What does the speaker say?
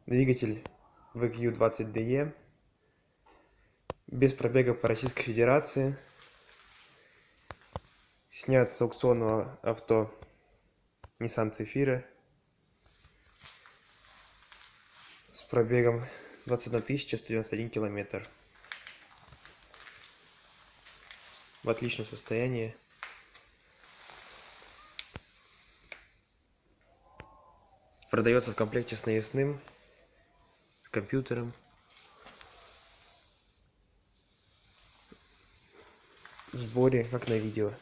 Двигатель VQ20DE. Без пробега по Российской Федерации. Снят с аукционного авто Nissan Zephyr с пробегом 21 191 километр. В отличном состоянии. Продается в комплекте с навесным, с компьютером. В сборе, как на видео.